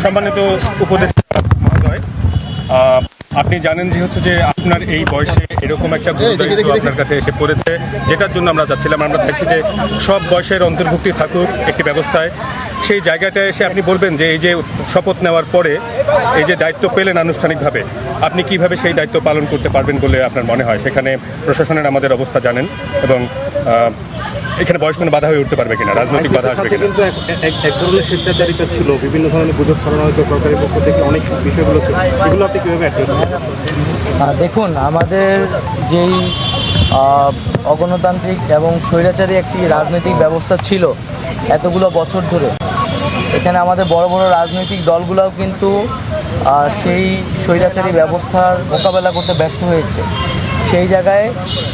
সম্মানিত উপদেষ্টা মহোদয়, আপনি জানেন যে আপনার এই বয়সে এরকম একটা গুরুদায়িত্ব আপনার কাছে এসে পড়েছে, যেটার জন্য আমরা চাচ্ছিলাম, আমরা চাইছি যে সব বয়সের অন্তর্ভুক্তি থাকুক একটি ব্যবস্থায়। সেই জায়গাটায় এসে আপনি বলবেন যে এই যে শপথ নেওয়ার পরে এই যে দায়িত্ব পেলেন আনুষ্ঠানিকভাবে, আপনি কিভাবে সেই দায়িত্ব পালন করতে পারবেন বলে আপনার মনে হয়? সেখানে প্রশাসনের আমাদের অবস্থা জানেন, এবং এখানে বয়স কোনো বাধা হয়ে উঠতে পারবে কিনা, রাজনৈতিক বাধা আসবে কিনা? কিন্তু এক ধরনের স্বেচ্ছাচারিতা ছিল, বিভিন্ন ধরনের গুজব ছড়ানো হয়তো সরকারের পক্ষ থেকে অনেক বিষয়গুলো ছিল, এগুলো আপনি কীভাবে অ্যাড্রেস করেন? দেখুন, আমাদের যেই অগণতান্ত্রিক এবং স্বৈরাচারী একটি রাজনৈতিক ব্যবস্থা ছিল এতগুলো বছর ধরে, এখানে আমাদের বড় বড় রাজনৈতিক দলগুলোও কিন্তু সেই স্বৈরাচারী ব্যবস্থার মোকাবেলা করতে ব্যর্থ হয়েছে। সেই জায়গায়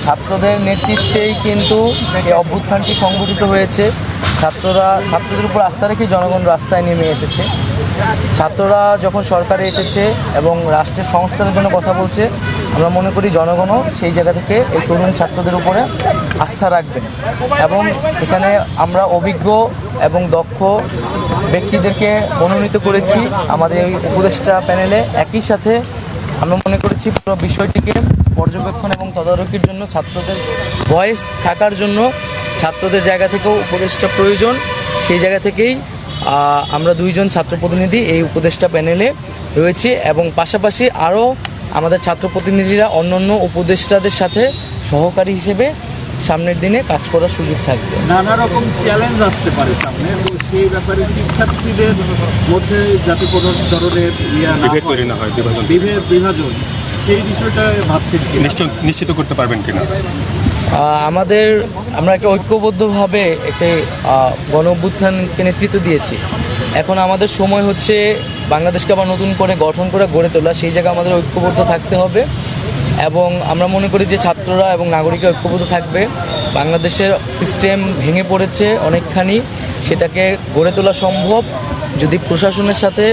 ছাত্রদের নেতৃত্বেই কিন্তু এই অভ্যুত্থানটি সংগঠিত হয়েছে। ছাত্রদের উপর আস্থা রেখে জনগণ রাস্তায় নেমে এসেছে। ছাত্ররা যখন সরকারে এসেছে এবং রাষ্ট্রের সংস্কারের জন্য কথা বলছে, আমরা মনে করি জনগণও সেই জায়গা থেকে এই তরুণ ছাত্রদের উপরে আস্থা রাখবেন, এবং এখানে আমরা অভিজ্ঞ এবং দক্ষ ব্যক্তিদেরকে মনোনীত করেছি আমাদের এই উপদেষ্টা প্যানেলে। একই সাথে আমরা মনে করেছি পুরো বিষয়টিকে পর্যবেক্ষণ এবং তদারকির জন্য, ছাত্রদের ভয়েস থাকার জন্য ছাত্রদের জায়গা থেকেও উপদেষ্টা প্রয়োজন। সেই জায়গা থেকেই আমরা দুইজন ছাত্র প্রতিনিধি এই উপদেষ্টা প্যানেলে রয়েছি, এবং পাশাপাশি আরও আমাদের ছাত্র প্রতিনিধিরা অন্যান্য উপদেষ্টাদের সাথে সহকারী হিসেবে সামনের দিনে কাজ করার সুযোগ থাকবে। নানা রকম চ্যালেঞ্জ আসতে পারে সামনে, তো সেই ব্যাপারে শিক্ষার্থীদের মধ্যে যাতে কোনো ধরনের বিভেদ তৈরি না হয়, বিভাজন, সেই বিষয়টা ভাবছেন নিশ্চিত করতে পারবেন কিনা? আমরা একটা ঐক্যবদ্ধভাবে একটি গণ অভ্যুত্থানকে নেতৃত্ব দিয়েছি। এখন আমাদের সময় হচ্ছে বাংলাদেশকে আবার নতুন করে গঠন করে গড়ে তোলা। সেই জায়গায় আমাদের ঐক্যবদ্ধ থাকতে হবে, এবং আমরা মনে করি যে ছাত্ররা এবং নাগরিকরা ঐক্যবদ্ধ থাকবে। বাংলাদেশের সিস্টেম ভেঙে পড়েছে অনেকখানি, সেটাকে গড়ে তোলা সম্ভব যদি প্রশাসনের সাথে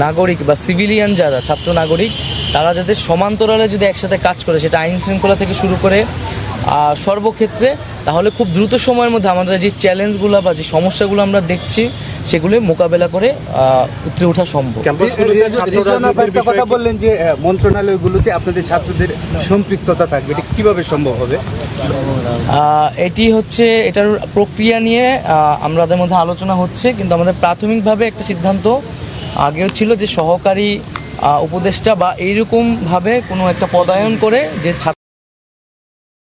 নাগরিক বা সিভিলিয়ান যারা ছাত্র নাগরিক তারা যাতে সমান্তরালে যদি একসাথে কাজ করে, সেটা আইন শৃঙ্খলা থেকে শুরু করে সর্বক্ষেত্রে, তাহলে খুব দ্রুত সময়ের মধ্যে আমাদের যে চ্যালেঞ্জগুলো বা যে সমস্যাগুলো আমরা দেখছি সেগুলো মোকাবেলা করে উতরে ওঠা সম্ভব। কথা বললেন যে মন্ত্রণালয়গুলোতে আপনাদের ছাত্রদের সম্পৃক্ততা থাকবে, এটা কিভাবে সম্ভব হবে? এটার প্রক্রিয়া নিয়ে আমাদের মধ্যে আলোচনা হচ্ছে, কিন্তু আমাদের প্রাথমিকভাবে একটা সিদ্ধান্ত আগেও ছিল যে সহকারী উপদেষ্টা বা এইরকমভাবে কোনো একটা পদায়ন করে যে